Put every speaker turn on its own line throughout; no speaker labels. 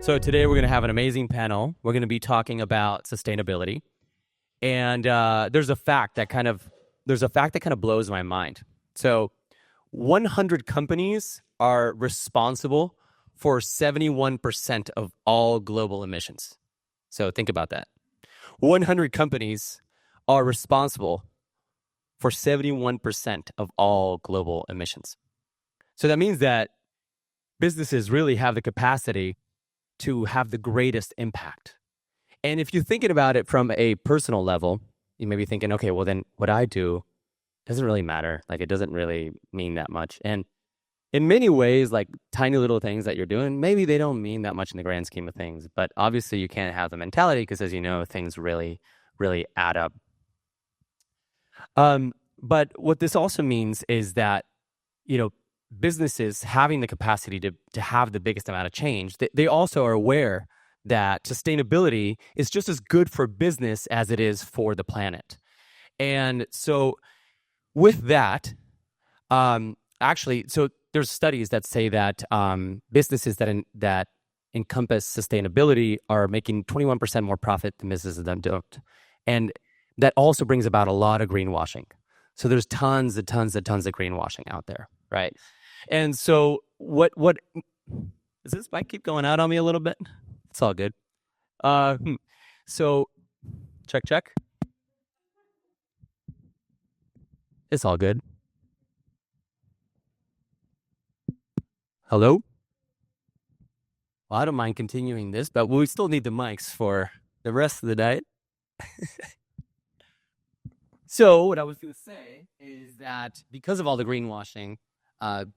So today we're going to have an amazing panel. We're going to be talking about sustainability, and there's a fact that kind of blows my mind. So, 100 companies are responsible for 71% of all global emissions. So think about that. 100 companies are responsible for 71% of all global emissions. So that means that businesses really have the capacity to have the greatest impact. And if you're thinking about it from a personal level, you may be thinking, okay, well then what I do doesn't really matter. Like it doesn't really mean that much. And in many ways, like tiny little things that you're doing, maybe they don't mean that much in the grand scheme of things. But obviously you can't have the mentality because, as you know, things really, really add up. But what this also means is that, businesses having the capacity to have the biggest amount of change, they also are aware that sustainability is just as good for business as it is for the planet. And so with that, so there's studies that say that businesses that encompass sustainability are making 21% more profit than businesses that don't. And that also brings about a lot of greenwashing. So there's tons of greenwashing out there, right? And so what does this mic keep going out on me a little bit? It's all good. So check. It's all good. Hello? Well, I don't mind continuing this, but we still need the mics for the rest of the night. So what I was going to say is that because of all the greenwashing,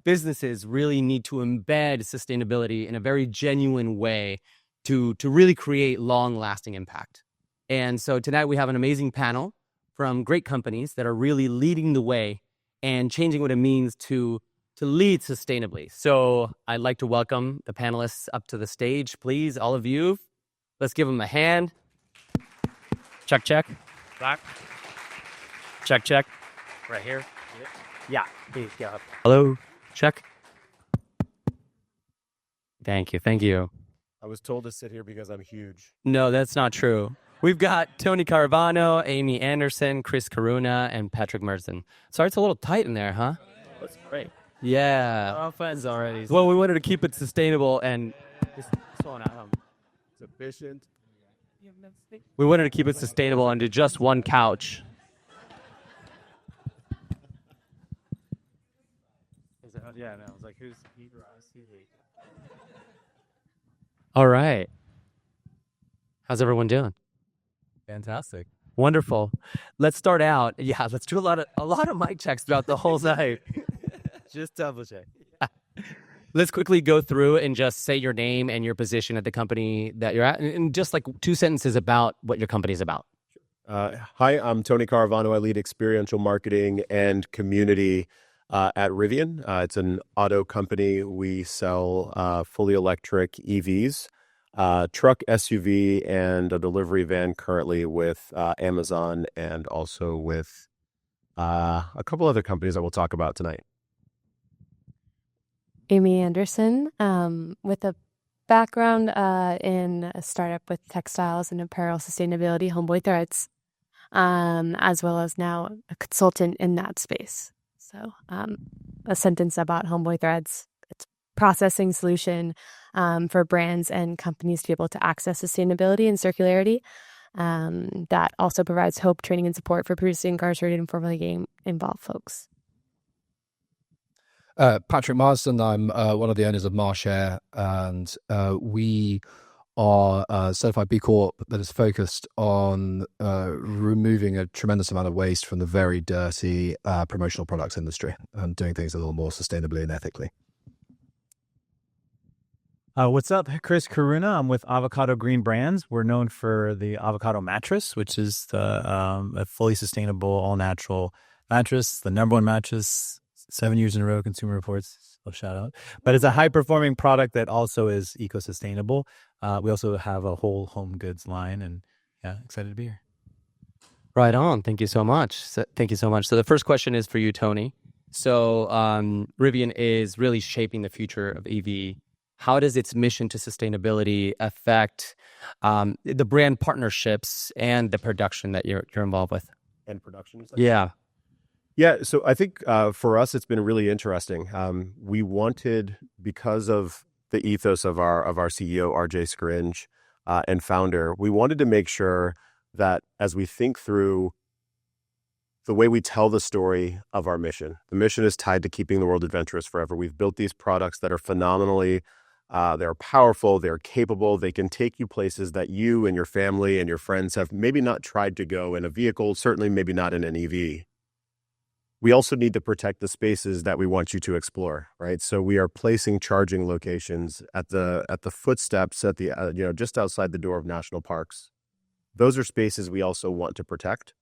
businesses really need to embed sustainability in a very genuine way to really create long-lasting impact. And so tonight we have an amazing panel from great companies that are really leading the way and changing what it means to lead sustainably. So I'd like to welcome the panelists up to the stage, please, all of you. Let's give them a hand. Check. Black. Check. Right here. Yeah, please go up. Hello. Check. Thank you.
I was told to sit here because I'm huge.
No, that's not true. We've got Tony Caravano, Amy Anderson, Kris Karuna, and Patrick Marsden. Sorry, it's a little tight in there, huh?
That's great.
Yeah.
We're all friends already.
Well, we wanted to keep it sustainable and it's
efficient.
We wanted to keep it sustainable and do just one couch.
Yeah, no, I was like, who's he?
All right. How's everyone doing?
Fantastic.
Wonderful. Let's start out. Yeah, let's do a lot of mic checks throughout the whole night.
Just double check.
Let's quickly go through and just say your name and your position at the company that you're at, and just like 2 sentences about what your company is about.
Hi, I'm Tony Caravano. I lead experiential marketing and community at Rivian. It's an auto company. We sell fully electric EVs, truck, SUV, and a delivery van currently with Amazon and also with a couple other companies that we'll talk about tonight.
Amy Anderson, with a background in a startup with textiles and apparel sustainability, Homeboy Threads, as well as now a consultant in that space. So a sentence about Homeboy Threads. It's a processing solution for brands and companies to be able to access sustainability and circularity that also provides hope, training, and support for previously incarcerated and formerly game-involved folks.
Patrick Marsden. I'm one of the owners of MaCher, and we are a certified B Corp that is focused on removing a tremendous amount of waste from the very dirty promotional products industry and doing things a little more sustainably and ethically.
What's up? Kris Karuna. I'm with Avocado Green Brands. We're known for the Avocado Mattress, which is a fully sustainable, all-natural mattress, the #1 mattress, 7 years in a row, Consumer Reports. Shout out. But it's a high-performing product that also is eco-sustainable. We also have a whole home goods line, and yeah, excited to be here.
Right on. Thank you so much. So the first question is for you, Tony. So Rivian is really shaping the future of EV how does its mission to sustainability affect the brand partnerships and the production that you're involved with?
And production?
Yeah.
Yeah, so I think for us, it's been really interesting. We wanted, because of the ethos of our CEO, RJ Scringe, and founder, we wanted to make sure that as we think through the way we tell the story of our mission, the mission is tied to keeping the world adventurous forever. We've built these products that are phenomenally, they're powerful, they're capable, they can take you places that you and your family and your friends have maybe not tried to go in a vehicle, certainly maybe not in an EV. We also need to protect the spaces that we want you to explore, right? So we are placing charging locations at the footsteps at the just outside the door of national parks. Those are spaces we also want to protect.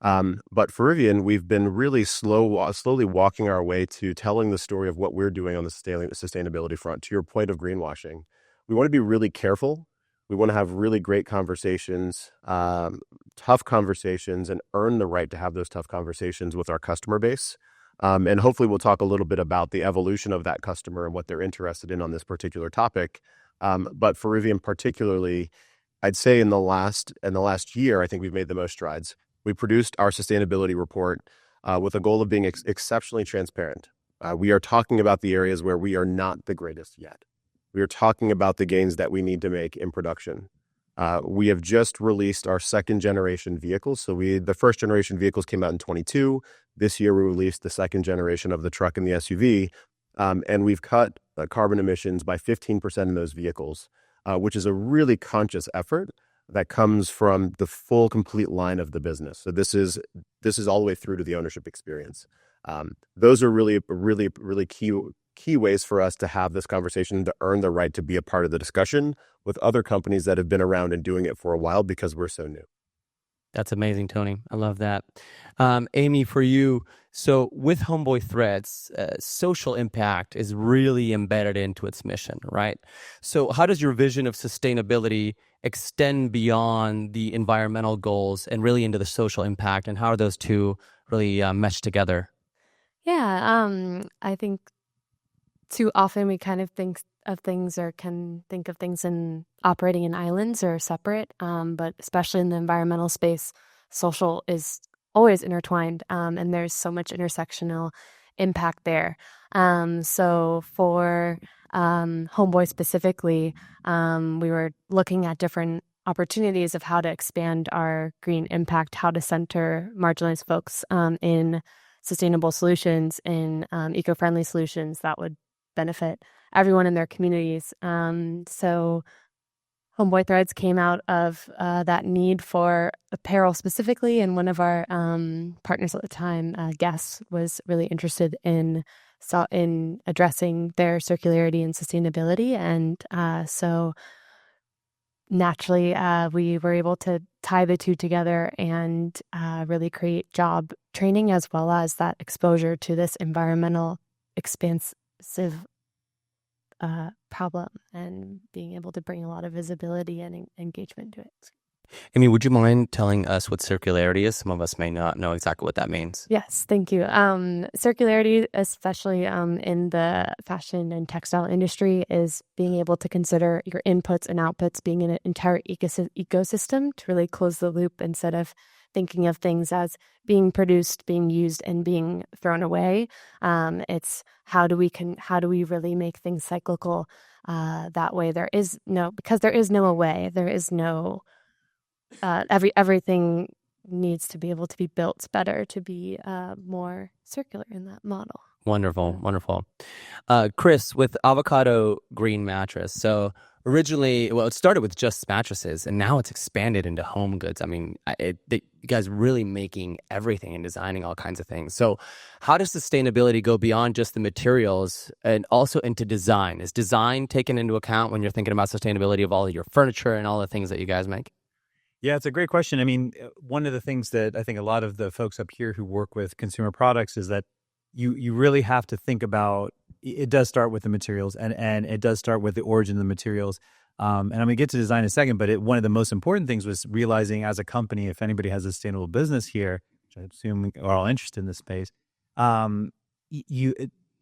But for Rivian, we've been really slowly walking our way to telling the story of what we're doing on the sustainability front. To your point of greenwashing, we want to be really careful. We want to have really great conversations, tough conversations, and earn the right to have those tough conversations with our customer base. And hopefully we'll talk a little bit about the evolution of that customer and what they're interested in on this particular topic. But for Rivian particularly, I'd say in the last year, I think we've made the most strides. We produced our sustainability report with a goal of being exceptionally transparent. We are talking about the areas where we are not the greatest yet. We are talking about the gains that we need to make in production. We have just released our second generation vehicles. So the first generation vehicles came out in 22. This year, we released the second generation of the truck and the SUV. And we've cut carbon emissions by 15% in those vehicles, which is a really conscious effort that comes from the full, complete line of the business. So this is all the way through to the ownership experience. Those are really key ways for us to have this conversation, to earn the right to be a part of the discussion with other companies that have been around and doing it for a while because we're so new.
That's amazing, Tony. I love that. Amy, for you, so with Homeboy Threads, social impact is really embedded into its mission, right? So how does your vision of sustainability extend beyond the environmental goals and really into the social impact, and how are those two really mesh together?
Yeah, I think too often we kind of think of things or can think of things in operating in islands or separate, but especially in the environmental space, social is always intertwined, and there's so much intersectional impact there. So for Homeboy specifically, we were looking at different opportunities of how to expand our green impact, how to center marginalized folks in sustainable solutions, in eco-friendly solutions that would benefit everyone in their communities. So Homeboy Threads came out of that need for apparel specifically, and one of our partners at the time, Guess, was really interested in addressing their circularity and sustainability, and so naturally we were able to tie the two together and really create job training as well as that exposure to this environmental expansive problem, and being able to bring a lot of visibility and engagement to it.
Amy, would you mind telling us what circularity is? Some of us may not know exactly what that means.
Yes, thank you. Circularity, especially in the fashion and textile industry, is being able to consider your inputs and outputs being in an entire ecosystem to really close the loop, instead of thinking of things as being produced, being used, and being thrown away. It's how do we really make things cyclical? That way, because there is no away. There is no everything needs to be able to be built better to be more circular in that model.
Wonderful. Kris, with Avocado Green Mattress. So originally, it started with just mattresses, and now it's expanded into home goods. I mean, you guys really making everything and designing all kinds of things. So how does sustainability go beyond just the materials and also into design? Is design taken into account when you're thinking about sustainability of all of your furniture and all the things that you guys make?
Yeah, it's a great question. I mean, one of the things that I think a lot of the folks up here who work with consumer products is that you really have to think about, it does start with the materials, and it does start with the origin of the materials. And I'm going to get to design in a second, but one of the most important things was realizing as a company, if anybody has a sustainable business here, which I assume we are all interested in this space,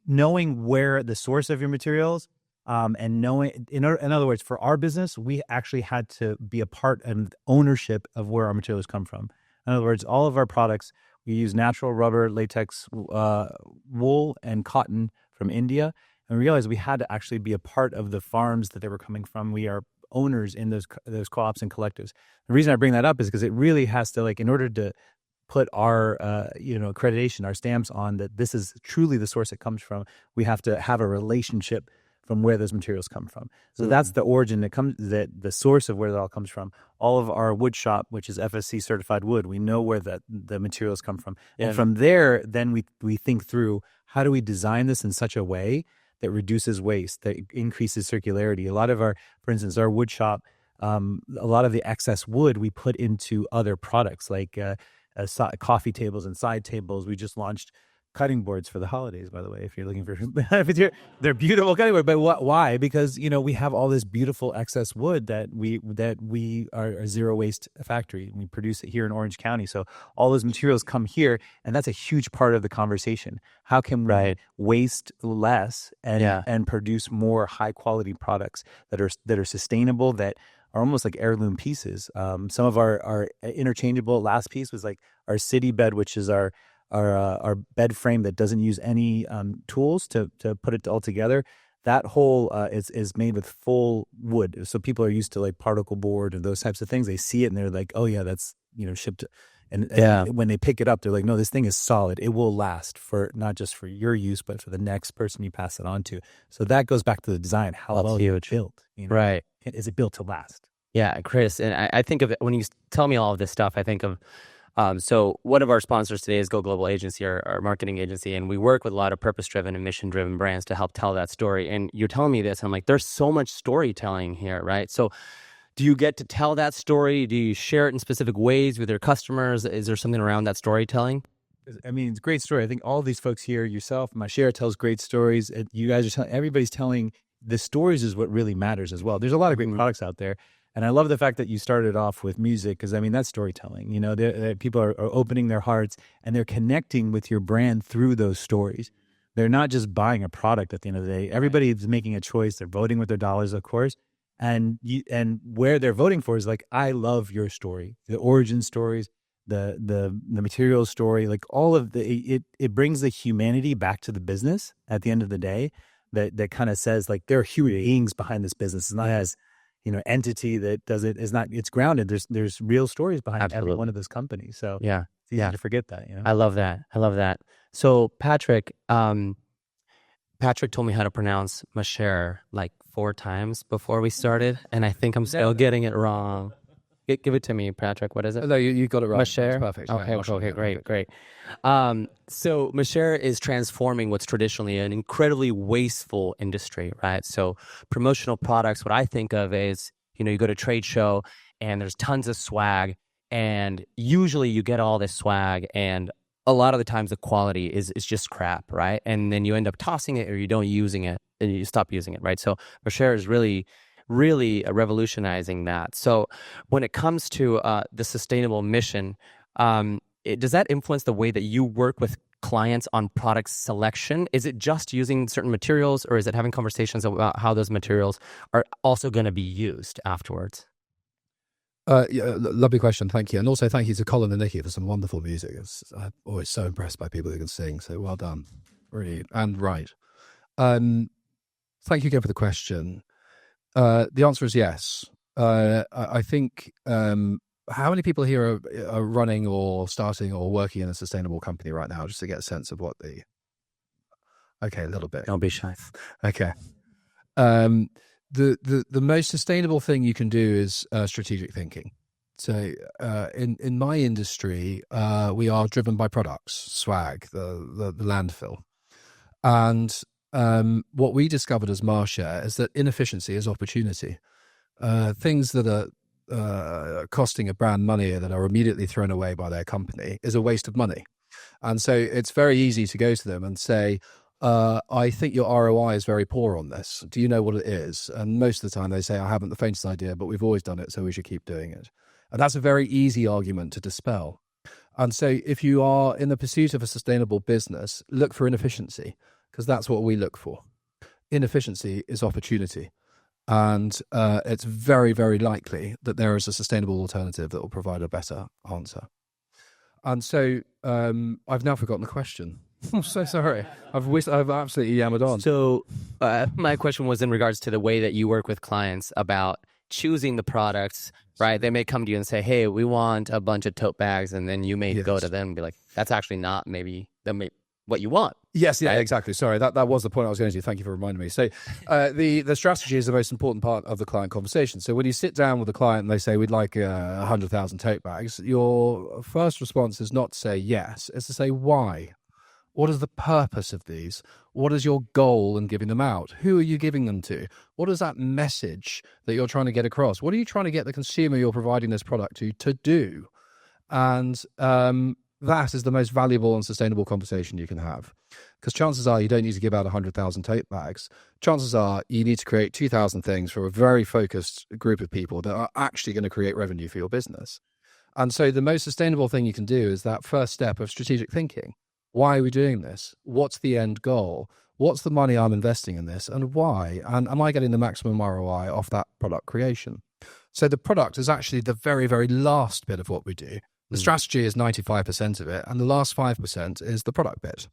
knowing where the source of your materials And knowing, in other words, for our business, we actually had to be a part and ownership of where our materials come from. In other words, all of our products, we use natural rubber, latex, wool, and cotton from India. And we realized we had to actually be a part of the farms that they were coming from. We are owners in those co-ops and collectives. The reason I bring that up is because it really has to, like, in order to put our accreditation, our stamps on that this is truly the source it comes from, we have to have a relationship from where those materials come from. So that's the origin that the source of where that all comes from. All of our wood shop, which is FSC certified wood, we know where the materials come from. Yeah. And from there, then we think through, how do we design this in such a way that reduces waste, that increases circularity? A lot of for instance, our wood shop, a lot of the excess wood we put into other products like coffee tables and side tables. We just launched cutting boards for the holidays, by the way, if you're looking for they're beautiful cutting boards. But why? Because we have all this beautiful excess wood that we are a zero waste factory. We produce it here in Orange County, so all those materials come here, and that's a huge part of the conversation. How can we waste less and produce more high quality products that are sustainable, that are almost like heirloom pieces? Some of our interchangeable. Last piece was like our city bed, which is our bed frame that doesn't use any tools to put it all together. That whole is made with full wood. So people are used to like particle board and those types of things. They see it and they're like, oh yeah, that's shipped. And when they pick it up, they're like, no, this thing is solid. It will last for not just for your use, but for the next person you pass it on to. So that goes back to the design. How well it's built.
Right.
Is it built to last?
Yeah, Kris, and I think of it when you tell me all of this stuff, I think of so one of our sponsors today is Go Global Agency, our marketing agency, and we work with a lot of purpose-driven and mission-driven brands to help tell that story. And you're telling me this, and I'm like, there's so much storytelling here, right? So do you get to tell that story? Do you share it in specific ways with your customers? Is there something around that storytelling?
I mean, it's a great story. I think all these folks here, yourself, MaCher tells great stories. You guys are telling, everybody's telling the stories is what really matters as well. There's a lot of great products out there. And I love the fact that you started off with music, because I mean, that's storytelling. People are opening their hearts and they're connecting with your brand through those stories. They're not just buying a product at the end of the day. Everybody's making a choice. They're voting with their dollars, of course. And where they're voting for is like, I love your story, the origin stories, the material story, like all of it brings the humanity back to the business at the end of the day. That kind of says like, there are human beings behind this business. It's not as entity that does it. Is not, it's grounded. There's real stories behind every one of those companies. So it's easy to forget that.
I love that. So Patrick told me how to pronounce MaCher like 4 times before we started, and I think I'm still getting it wrong. Give it to me, Patrick. What is it?
No, you got it right.
MaCher?
Perfect.
Okay,
yeah,
okay, great. So MaCher is transforming what's traditionally an incredibly wasteful industry, right? So promotional products, what I think of is, you go to a trade show and there's tons of swag, and usually you get all this swag, and a lot of the times the quality is just crap, right? And then you end up tossing it, or you don't using it, and you stop using it, right? So MaCher is really revolutionizing that. So when it comes to the sustainable mission, does that influence the way that you work with clients on product selection? Is it just using certain materials, or is it having conversations about how those materials are also going to be used afterwards?
Lovely question, thank you. And also thank you to Colin and Nikki for some wonderful music. I'm always so impressed by people who can sing, so well done. Really, and right. Thank you again for the question. The answer is yes. I think, how many people here are running or starting or working in a sustainable company right now, just to get a sense of what okay, a little bit.
Don't be shy.
Okay. The most sustainable thing you can do is strategic thinking. So in my industry, we are driven by products, swag, the landfill. And what we discovered as MaCher is that inefficiency is opportunity. Things that are costing a brand money that are immediately thrown away by their company is a waste of money. And so it's very easy to go to them and say, I think your ROI is very poor on this. Do you know what it is? And most of the time they say, I haven't the faintest idea, but we've always done it, so we should keep doing it. And that's a very easy argument to dispel. And so if you are in the pursuit of a sustainable business, look for inefficiency, because that's what we look for. inefficiency is opportunity. And it's very, very likely that there is a sustainable alternative that will provide a better answer. And so I've now forgotten the question. I'm so sorry. I've absolutely yammered on.
So my question was in regards to the way that you work with clients about choosing the products, right? They may come to you and say, hey, we want a bunch of tote bags. And then you may go to them and be like, that's actually not maybe what you want.
Yes, yeah,
right?
Exactly. Sorry, that was the point I was going to. Thank you for reminding me. So the strategy is the most important part of the client conversation. So when you sit down with a client and they say, we'd like 100,000 tote bags, your first response is not to say yes, it's to say why. What is the purpose of these? What is your goal in giving them out? Who are you giving them to? What is that message that you're trying to get across? What are you trying to get the consumer you're providing this product to do? And that is the most valuable and sustainable conversation you can have. Because chances are you don't need to give out 100,000 tote bags. Chances are you need to create 2,000 things for a very focused group of people that are actually going to create revenue for your business. And so the most sustainable thing you can do is that first step of strategic thinking. Why are we doing this? What's the end goal? What's the money I'm investing in this and why? And am I getting the maximum ROI off that product creation? So the product is actually the very, very last bit of what we do. The strategy is 95% of it, and the last 5% is the product bit.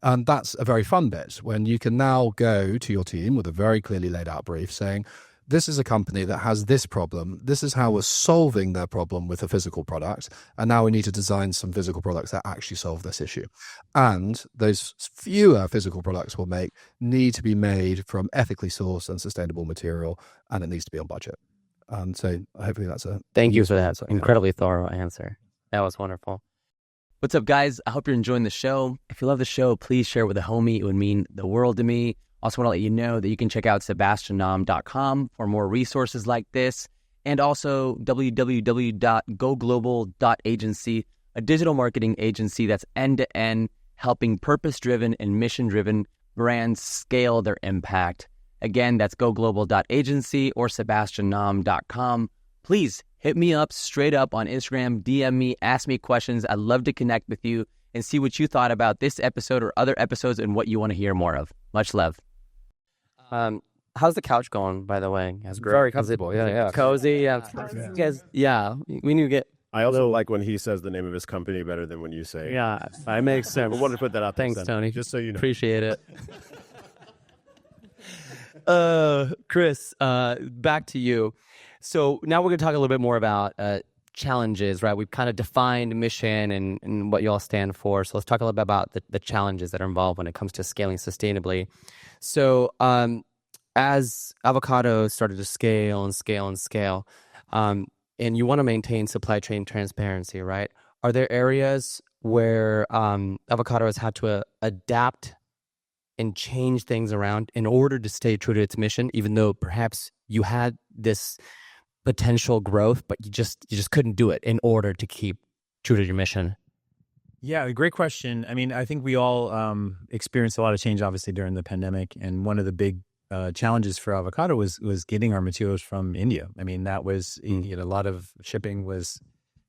And that's a very fun bit when you can now go to your team with a very clearly laid out brief saying, this is a company that has this problem. This is how we're solving their problem with a physical product. And now we need to design some physical products that actually solve this issue. And those fewer physical products we'll make need to be made from ethically sourced and sustainable material, and it needs to be on budget. And so hopefully that's a...
Thank you for that
answer.
incredibly thorough answer. That was wonderful. What's up, guys? I hope you're enjoying the show. If you love the show, please share with a homie. It would mean the world to me. Also want to let you know that you can check out sebastiannam.com for more resources like this, and also www.goglobal.agency, a digital marketing agency that's end-to-end, helping purpose-driven and mission-driven brands scale their impact. Again, that's goglobal.agency or sebastiannam.com. Please hit me up straight up on Instagram, DM me, ask me questions. I'd love to connect with you and see what you thought about this episode or other episodes and what you want to hear more of. Much love. How's the couch going, by the way?
Very comfortable. Yeah.
Cozy. Yeah. You guys, we need to get...
I also like when he says the name of his company better than when you say.
Yeah, that makes sense.
I wanted to put that out there.
Thanks, Tony.
Just so you know.
Appreciate it. Kris, back to you. So now we're going to talk a little bit more about challenges, right? We've kind of defined mission and what you all stand for. So let's talk a little bit about the challenges that are involved when it comes to scaling sustainably. So as Avocado started to scale, and you want to maintain supply chain transparency, right? Are there areas where Avocado has had to adapt and change things around in order to stay true to its mission, even though perhaps you had this potential growth, but you just couldn't do it in order to keep true to your mission?
Yeah, great question. I mean, I think we all experienced a lot of change, obviously, during the pandemic. And one of the big challenges for Avocado was getting our materials from India. I mean, that was, a lot of shipping was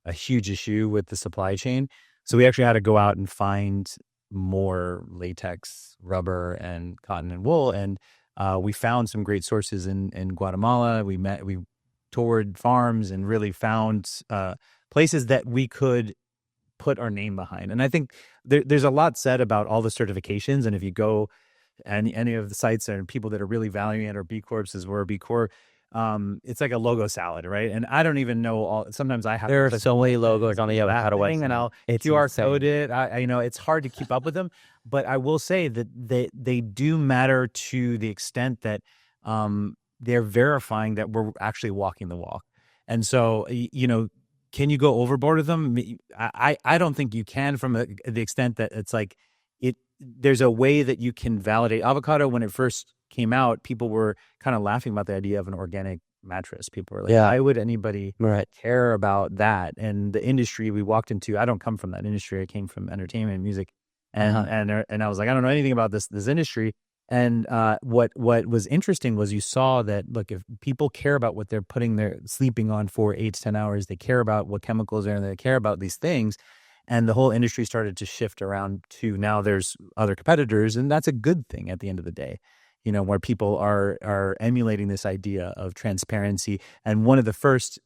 a huge issue with the supply chain. So we actually had to go out and find more latex, rubber, and cotton and wool. And we found some great sources in Guatemala. We toured farms and really found places that we could put our name behind. And I think there's a lot said about all the certifications. And if you go any of the sites and people that are really valuing it, or B Corps, as we're a B Corp, it's like a logo salad, right? And I don't even know all. Sometimes I have
there are so many logos on the Avocado website,
and I'll QR code it. It's hard to keep up with them, but I will say that they do matter to the extent that they're verifying that we're actually walking the walk. And so, can you go overboard with them? I don't think you can, from the extent that it's like there's a way that you can validate. Avocado, when it first came out, people were kind of laughing about the idea of an organic mattress. People were like, why would anybody care about that? And the industry we walked into, I don't come from that industry. I came from entertainment and music. And I was like, I don't know anything about this industry. And what was interesting was you saw that, look, if people care about what they're sleeping on for 8 to 10 hours, they care about what chemicals are in there, they care about these things. And the whole industry started to shift around to now there's other competitors, and that's a good thing at the end of the day. where people are emulating this idea of transparency. And one of the first,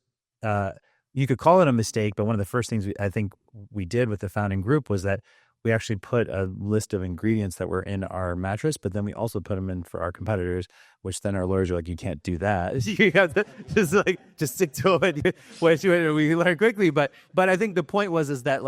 you could call it a mistake, but one of the first things I think we did with the founding group was that we actually put a list of ingredients that were in our mattress, but then we also put them in for our competitors, which then our lawyers are like, you can't do that. You have to just stick to it, which we learned quickly. But I think the point is that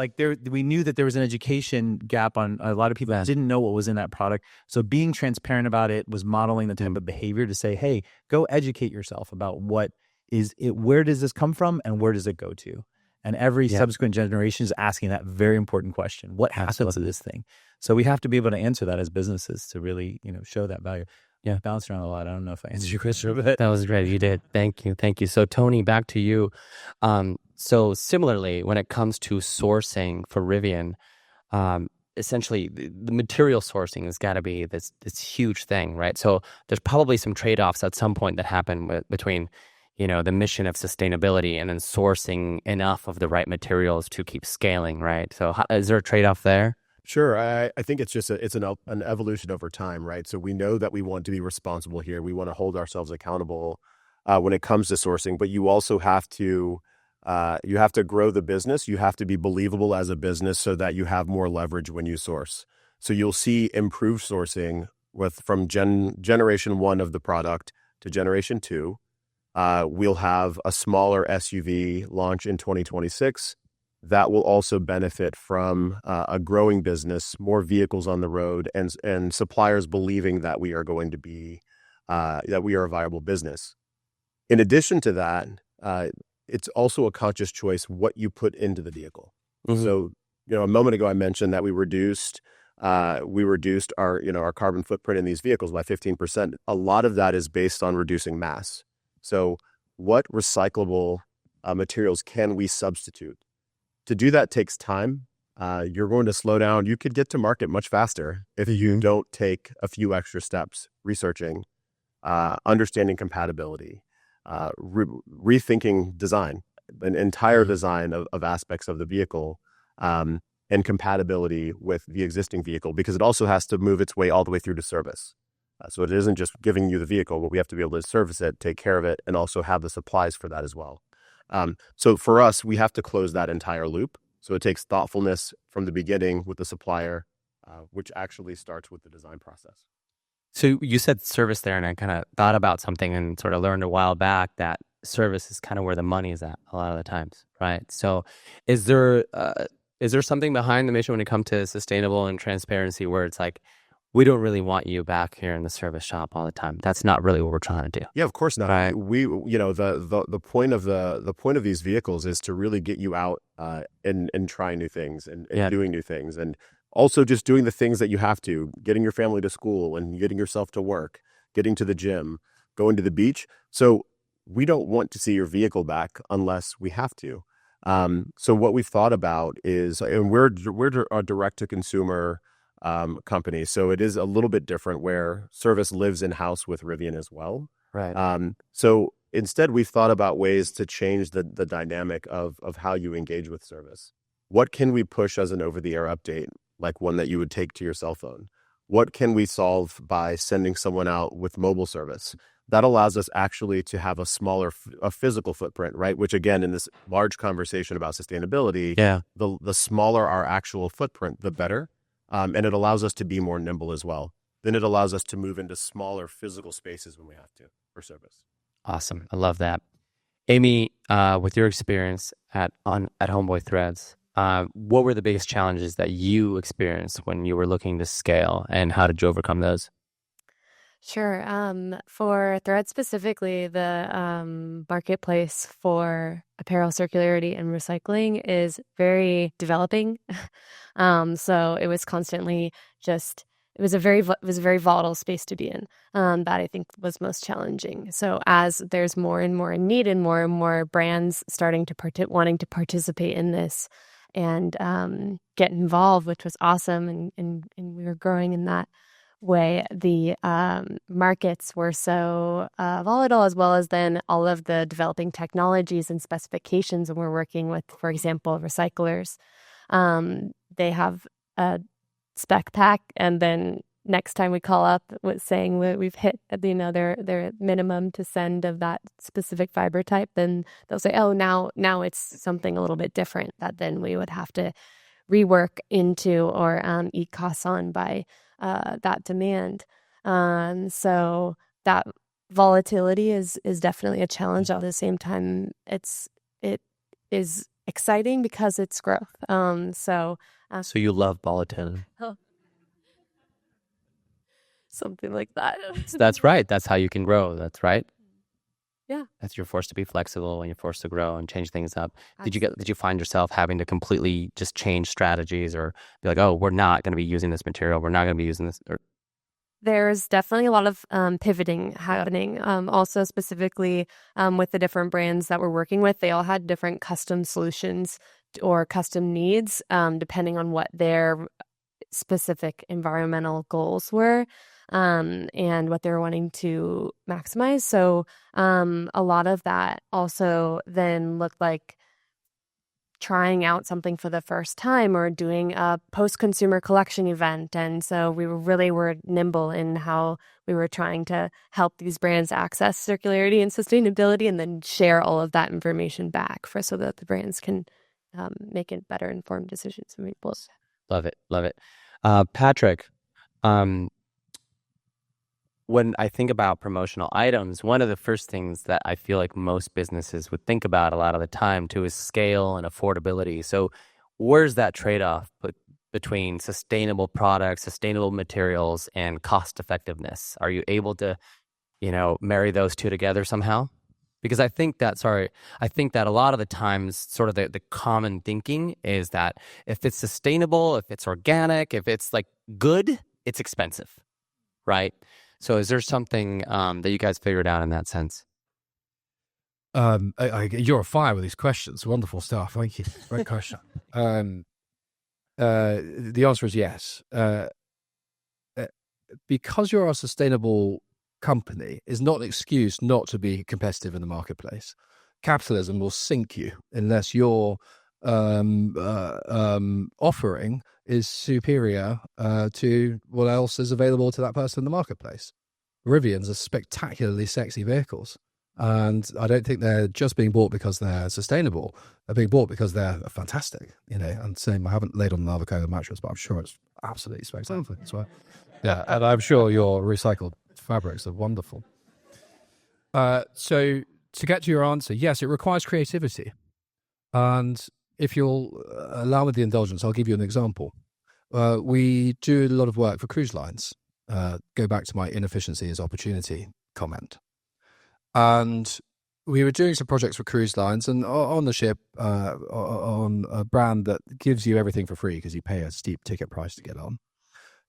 we knew that there was an education gap on a lot of people that didn't know what was in that product. So being transparent about it was modeling the type of behavior to say, hey, go educate yourself about what is it, where does this come from and where does it go to? And every subsequent generation is asking that very important question. What happens to this thing? So we have to be able to answer that as businesses to really, show that value. Yeah, bounced around a lot. I don't know if I answered your question, but
that was great. You did. Thank you. So Tony, back to you. So similarly, when it comes to sourcing for Rivian, essentially the material sourcing has got to be this huge thing, right? So there's probably some trade-offs at some point that happen between the mission of sustainability and then sourcing enough of the right materials to keep scaling, right? So is there a trade-off there?
Sure. I think it's just an evolution over time, right? So we know that we want to be responsible here. We want to hold ourselves accountable when it comes to sourcing, but you also have to grow the business. You have to be believable as a business so that you have more leverage when you source. So you'll see improved sourcing from generation 1 of the product to generation 2. We'll have a smaller SUV launch in 2026 that will also benefit from a growing business, more vehicles on the road, and suppliers believing that we are going to be that we are a viable business. In addition to that, it's also a conscious choice what you put into the vehicle. Mm-hmm. So, a moment ago I mentioned that we reduced our carbon footprint in these vehicles by 15%. A lot of that is based on reducing mass. So what recyclable materials can we substitute? To do that takes time. You're going to slow down. You could get to market much faster if you don't take a few extra steps, researching, understanding compatibility, rethinking design, an entire design of aspects of the vehicle, and compatibility with the existing vehicle, because it also has to move its way all the way through to service. So it isn't just giving you the vehicle, but we have to be able to service it, take care of it, and also have the supplies for that as well. So for us, we have to close that entire loop. So it takes thoughtfulness from the beginning with the supplier, which actually starts with the design process.
So you said service there, and I kind of thought about something and sort of learned a while back that service is kind of where the money is at a lot of the times, right? So is there something behind the mission when it comes to sustainable and transparency where it's like, we don't really want you back here in the service shop all the time? That's not really what we're trying to do.
Yeah, of course not.
Right.
We, the point of these vehicles is to really get you out and trying new things and doing new things, and also just doing the things that you have to, getting your family to school and getting yourself to work, getting to the gym, going to the beach. So we don't want to see your vehicle back unless we have to. So what we've thought about is, and we're a direct to consumer company. So it is a little bit different where service lives in-house with Rivian as well.
Right.
So instead, we've thought about ways to change the dynamic of how you engage with service. What can we push as an over-the-air update, like one that you would take to your cell phone? What can we solve by sending someone out with mobile service? That allows us actually to have a smaller physical footprint, right? Which again, in this large conversation about sustainability, the smaller our actual footprint, the better. And it allows us to be more nimble as well. Then it allows us to move into smaller physical spaces when we have to for service.
Awesome. I love that. Amy, with your experience at Homeboy Threads, what were the biggest challenges that you experienced when you were looking to scale, and how did you overcome those?
Sure. For Threads specifically, the marketplace for apparel circularity and recycling is very developing. So it was constantly it was a very volatile space to be in. That I think was most challenging. So as there's more and more need and more brands starting to wanting to participate in this and get involved, which was awesome, and we were growing in that way. The markets were so volatile, as well as then all of the developing technologies and specifications. And we're working with, for example, recyclers. They have a spec pack, and then next time we call up with saying we've hit, their minimum to send of that specific fiber type, then they'll say, oh, now it's something a little bit different that then we would have to rework into or eat costs on by that demand. So that volatility is definitely a challenge. At the same time, it is exciting because it's growth. So
you love volatility.
Something like that.
That's right. That's how you can grow. That's right.
Yeah.
That's you're forced to be flexible and you're forced to grow and change things up. Did you find yourself having to completely just change strategies or be like, oh, we're not going to be using this material. We're not going to be using this.
There's definitely a lot of pivoting happening. Also specifically with the different brands that we're working with, they all had different custom solutions or custom needs depending on what their specific environmental goals were. And what they're wanting to maximize. So a lot of that also then looked like trying out something for the first time or doing a post-consumer collection event. And so we were nimble in how we were trying to help these brands access circularity and sustainability and then share all of that information back so that the brands can make it better informed decisions.
Love it. Love it. Patrick, when I think about promotional items, one of the first things that I feel like most businesses would think about a lot of the time too is scale and affordability. So where's that trade-off between sustainable products, sustainable materials, and cost effectiveness? Are you able to, marry those two together somehow? Because I think that a lot of the times sort of the common thinking is that if it's sustainable, if it's organic, if it's like good, it's expensive, right? So is there something that you guys figured out in that sense?
You're on fire with these questions. Wonderful stuff. Thank you. Great question. The answer is yes. Because you're a sustainable company is not an excuse not to be competitive in the marketplace. Capitalism will sink you unless your offering is superior to what else is available to that person in the marketplace. Rivians are spectacularly sexy vehicles, and I don't think they're just being bought because they're sustainable. They're being bought because they're fantastic, and same, I haven't laid on an avocado mattress, but I'm sure it's absolutely spectacular. That's why. Yeah, and I'm sure your recycled fabrics are wonderful. So to get to your answer, yes, it requires creativity. And if you'll allow me the indulgence, I'll give you an example. We do a lot of work for cruise lines. Go back to my inefficiency is opportunity comment. And we were doing some projects for cruise lines, and on the ship, on a brand that gives you everything for free because you pay a steep ticket price to get on,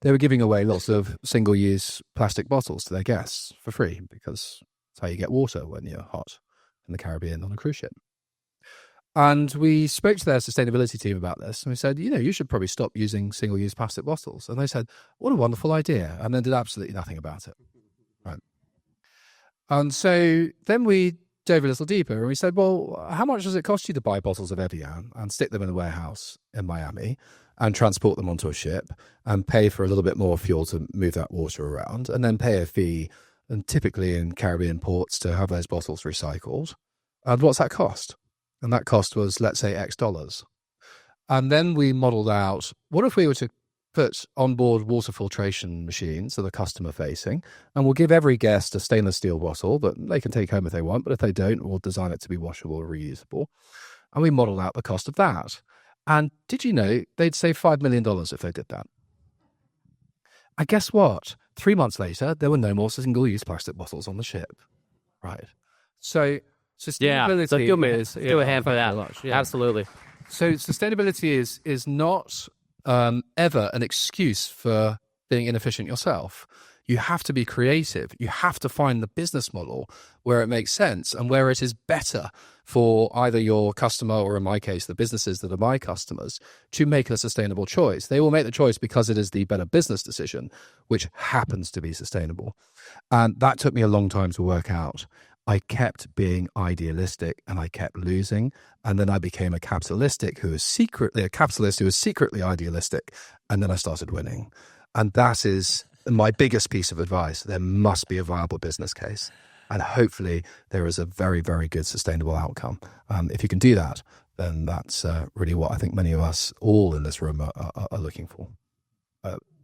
they were giving away lots of single-use plastic bottles to their guests for free because that's how you get water when you're hot in the Caribbean on a cruise ship. And we spoke to their sustainability team about this, and we said, you should probably stop using single-use plastic bottles. And they said, what a wonderful idea, and then did absolutely nothing about it. Right. And so then we dove a little deeper, and we said, well, how much does it cost you to buy bottles of Evian and stick them in a warehouse in Miami and transport them onto a ship and pay for a little bit more fuel to move that water around and then pay a fee, and typically in Caribbean ports, to have those bottles recycled? And what's that cost? And that cost was, let's say, X dollars. And then we modeled out, what if we were to put onboard water filtration machines that are customer facing, and we'll give every guest a stainless steel bottle that they can take home if they want, but if they don't, we'll design it to be washable or reusable. And we modeled out the cost of that. And did you know they'd save $5 million if they did that? And guess what? 3 months later, there were no more single-use plastic bottles on the ship. Right. So sustainability
so give a hand for that. Yeah. Absolutely.
So sustainability is not ever an excuse for being inefficient yourself. You have to be creative. You have to find the business model where it makes sense and where it is better for either your customer or, in my case, the businesses that are my customers, to make a sustainable choice. They will make the choice because it is the better business decision, which happens to be sustainable. And that took me a long time to work out. I kept being idealistic and I kept losing. And then I became a capitalist who was secretly idealistic. And then I started winning. And that is my biggest piece of advice, there must be a viable business case. And hopefully there is a very, very good sustainable outcome. If you can do that, then that's really what I think many of us all in this room are looking for.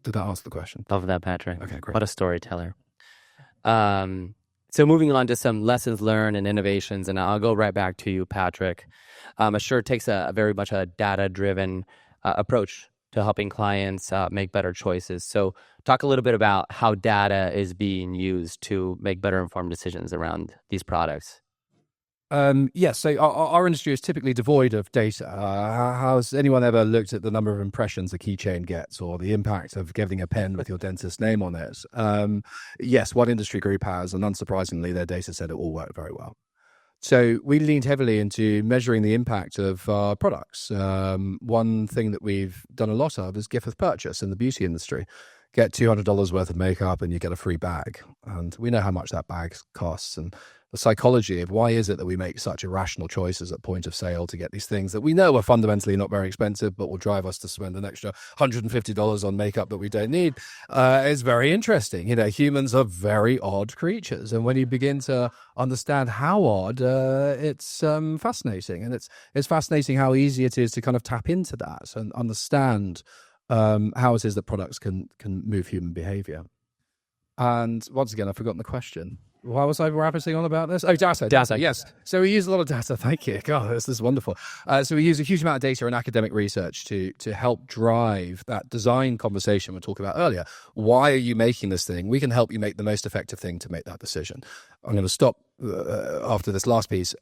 Did that answer the question?
Love that, Patrick.
Okay, great.
What a storyteller. So moving on to some lessons learned and innovations, and I'll go right back to you, Patrick. MaCher takes a very much a data-driven approach to helping clients make better choices. So talk a little bit about how data is being used to make better informed decisions around these products.
Yes, so our industry is typically devoid of data. Has anyone ever looked at the number of impressions a keychain gets, or the impact of getting a pen with your dentist's name on it? Yes, one industry group has, and unsurprisingly, their data said it all worked very well. So we leaned heavily into measuring the impact of our products. One thing that we've done a lot of is gift with purchase in the beauty industry. Get $200 worth of makeup and you get a free bag. And we know how much that bag costs. And the psychology of why is it that we make such irrational choices at point of sale to get these things that we know are fundamentally not very expensive, but will drive us to spend an extra $150 on makeup that we don't need, is very interesting. You know, humans are very odd creatures. And when you begin to understand how odd, it's fascinating. And it's fascinating how easy it is to kind of tap into that and understand how it is that products can move human behavior. And once again, I've forgotten the question. Why was I rabbiting on about this? Oh, data. Yes. So we use a lot of data. Thank you. God, this is wonderful. So we use a huge amount of data and academic research to help drive that design conversation we talked about earlier. Why are you making this thing? We can help you make the most effective thing to make that decision. I'm going to stop after this last piece.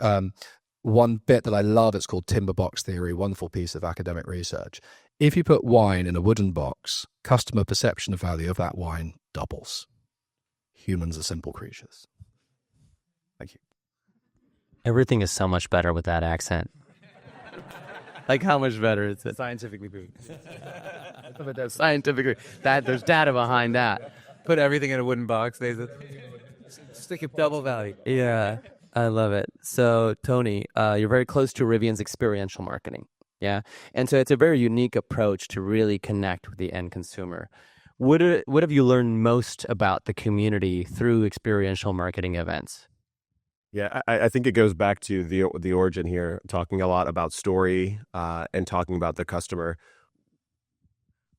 One bit that I love, it's called timber box theory, wonderful piece of academic research. If you put wine in a wooden box, customer perception of value of that wine doubles. Humans are simple creatures. Thank you.
Everything is so much better with that accent. Like, how much better is it?
Scientifically proven.
Scientifically, there's data behind that.
Put everything in a wooden box. Stick it double value.
Yeah, I love it. So, Tony, you're very close to Rivian's experiential marketing. Yeah, and so it's a very unique approach to really connect with the end consumer. What have you learned most about the community through experiential marketing events?
Yeah, I think it goes back to the origin here, talking a lot about story and talking about the customer.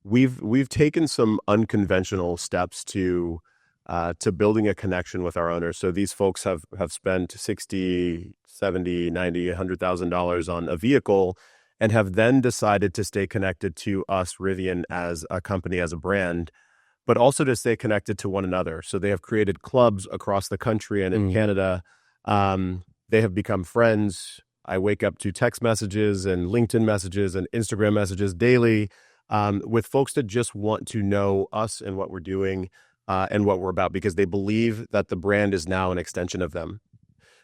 We've taken some unconventional steps to building a connection with our owners. So these folks have spent $60,000, $70,000, $90,000, $100,000 on a vehicle, and have then decided to stay connected to us, Rivian, as a company, as a brand, but also to stay connected to one another. So they have created clubs across the country and in Canada. They have become friends. I wake up to text messages and LinkedIn messages and Instagram messages daily with folks that just want to know us and what we're doing and what we're about, because they believe that the brand is now an extension of them.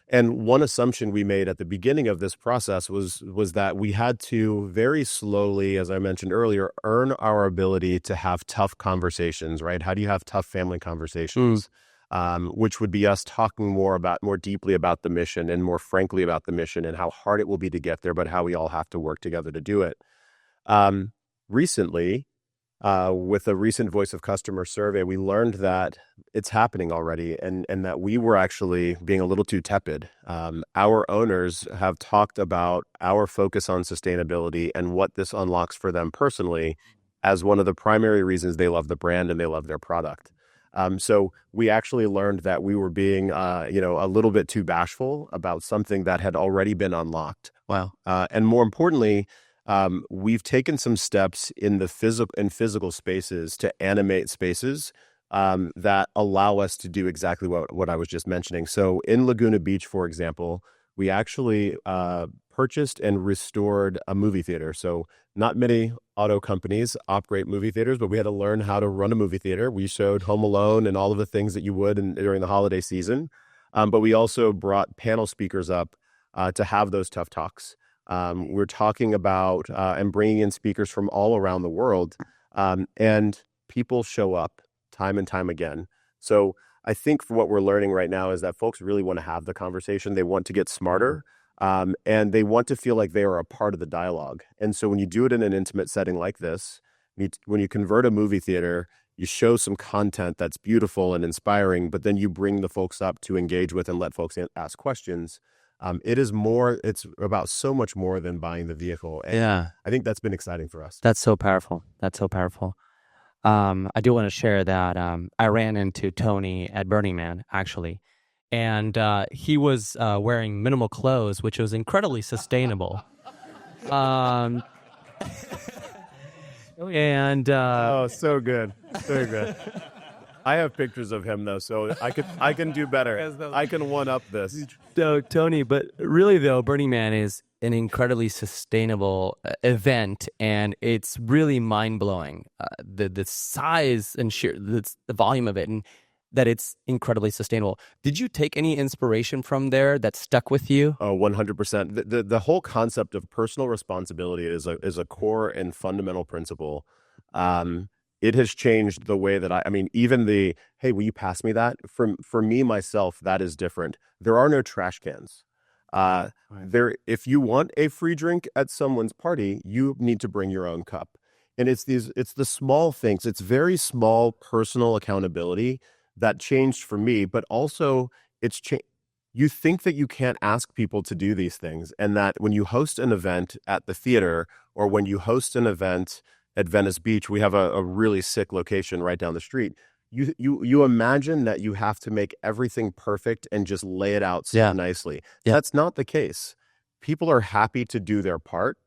And one assumption we made at the beginning of this process was that we had to very slowly, as I mentioned earlier, earn our ability to have tough conversations, right? How do you have tough family conversations? Which would be us talking more deeply about the mission and more frankly about the mission and how hard it will be to get there, but how we all have to work together to do it. Recently, with a recent Voice of Customer survey, we learned that it's happening already and that we were actually being a little too tepid. Our owners have talked about our focus on sustainability and what this unlocks for them personally as one of the primary reasons they love the brand and they love their product. So we actually learned that we were being, a little bit too bashful about something that had already been unlocked.
Wow.
And more importantly, we've taken some steps in the physical spaces to animate spaces that allow us to do exactly what I was just mentioning. So in Laguna Beach, for example, we actually purchased and restored a movie theater. So not many auto companies operate movie theaters, but we had to learn how to run a movie theater. We showed Home Alone and all of the things that you would during the holiday season. But we also brought panel speakers up to have those tough talks. We're talking about and bringing in speakers from all around the world, and people show up time and time again. So I think for what we're learning right now is that folks really want to have the conversation. They want to get smarter, and they want to feel like they are a part of the dialogue. And so when you do it in an intimate setting like this, when you convert a movie theater you show some content that's beautiful and inspiring, but then you bring the folks up to engage with and let folks ask questions. It's about so much more than buying the vehicle. And I think that's been exciting for us.
That's so powerful. That's so powerful. I do want to share that I ran into Tony at Burning Man, actually, and he was wearing minimal clothes, which was incredibly sustainable. And
oh, so good. So good. I have pictures of him though, so I can do better. I can one up this.
So Tony, but really though, Burning Man is an incredibly sustainable event, and it's really mind blowing. The size and sheer the volume of it, and that it's incredibly sustainable. Did you take any inspiration from there that stuck with you?
Oh, 100%. The whole concept of personal responsibility is a core and fundamental principle. It has changed the way that I mean, even hey, will you pass me that? For me, myself, that is different. There are no trash cans. If you want a free drink at someone's party, you need to bring your own cup. And it's the small things. It's very small personal accountability that changed for me, but also you think that you can't ask people to do these things, and that when you host an event at the theater or when you host an event at Venice Beach, we have a really sick location right down the street. You imagine that you have to make everything perfect and just lay it out so nicely. Yeah. That's not the case. People are happy to do their part.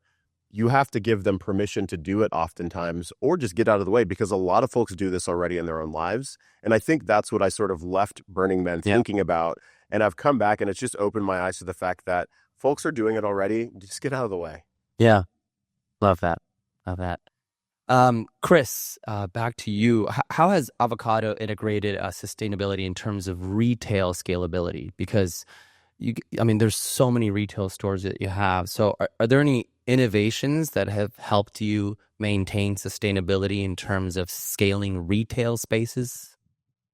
You have to give them permission to do it oftentimes, or just get out of the way, because a lot of folks do this already in their own lives. And I think that's what I sort of left Burning Man thinking about. And I've come back and it's just opened my eyes to the fact that folks are doing it already. Just get out of the way.
Yeah. Love that. Love that. Kris, back to you. How has Avocado integrated sustainability in terms of retail scalability? Because there's so many retail stores that you have. So are there any innovations that have helped you maintain sustainability in terms of scaling retail spaces?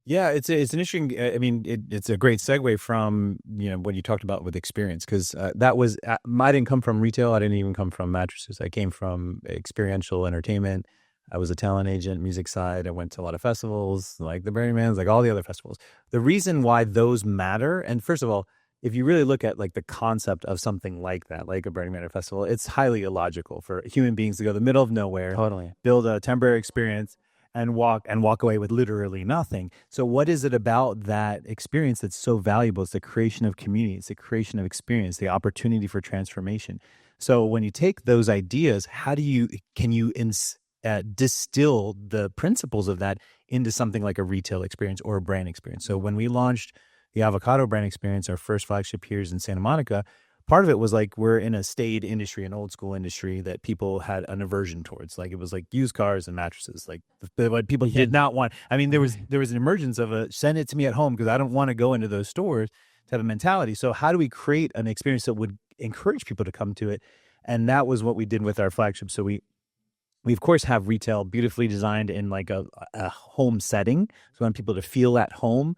Yeah, it's an interesting. It's a great segue from what you talked about with experience, because that was I didn't come from retail. I didn't even come from mattresses. I came from experiential entertainment. I was a talent agent, music side. I went to a lot of festivals, like the Burning Man's, like all the other festivals. The reason why those matter, and first of all, if you really look at like the concept of something like that, like a Burning Man festival, it's highly illogical for human beings to go to the middle of nowhere, build a temporary experience, and walk away with literally nothing. So what is it about that experience that's so valuable? It's the creation of community. It's the creation of experience, the opportunity for transformation. So when you take those ideas, can you distill the principles of that into something like a retail experience or a brand experience? So when we launched the Avocado brand experience, our first flagship here is in Santa Monica, part of it was like we're in a staid industry, an old school industry that people had an aversion towards. Like it was like used cars and mattresses, like what people did not want. I mean, there was an emergence of send it to me at home because I don't want to go into those stores type of mentality. So how do we create an experience that would encourage people to come to it? And that was what we did with our flagship. So we of course have retail beautifully designed in like a home setting. So we want people to feel at home.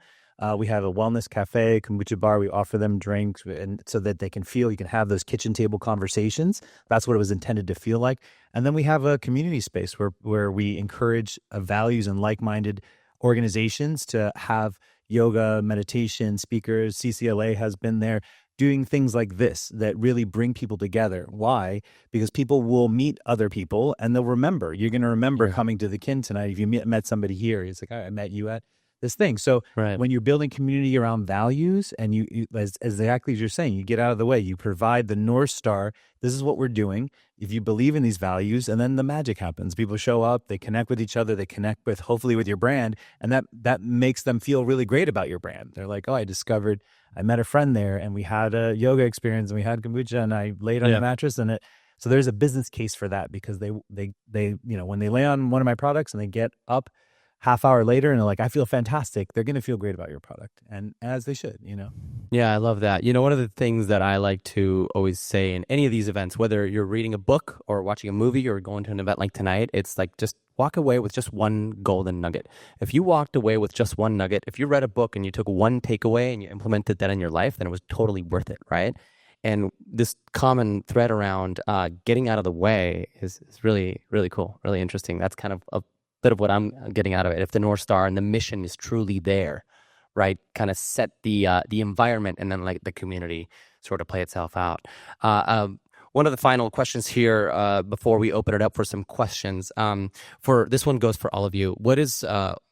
We have a wellness cafe, kombucha bar. We offer them drinks, and so that they can feel, you can have those kitchen table conversations. That's what it was intended to feel like. And then we have a community space where we encourage values and like-minded organizations to have yoga, meditation, speakers. CCLA has been there doing things like this that really bring people together. Why? Because people will meet other people and they'll remember. You're going to remember coming to the Kinn tonight. If you met somebody here, it's like, I met you at this thing. So when you're building community around values, and you as exactly as you're saying, you get out of the way, you provide the North Star. This is what we're doing. If you believe in these values, and then the magic happens. People show up, they connect with each other, they connect with, hopefully with your brand, and that makes them feel really great about your brand. They're like, oh, I met a friend there, and we had a yoga experience, and we had kombucha, and I laid on the mattress, and so there's a business case for that, because they when they lay on one of my products and they get up half hour later and they're like, I feel fantastic, they're going to feel great about your product, and as they should,
Yeah, I love that. One of the things that I like to always say in any of these events, whether you're reading a book or watching a movie or going to an event like tonight, it's like, just walk away with just one golden nugget. If you walked away with just one nugget, if you read a book and you took one takeaway and you implemented that in your life, then it was totally worth it, right? And this common thread around getting out of the way is really, really cool, really interesting. That's kind of bit of what I'm getting out of it. If the North Star and the mission is truly there, right, kind of set the environment, and then like the community sort of play itself out. One of the final questions here before we open it up for some questions. For this one goes for all of you. What is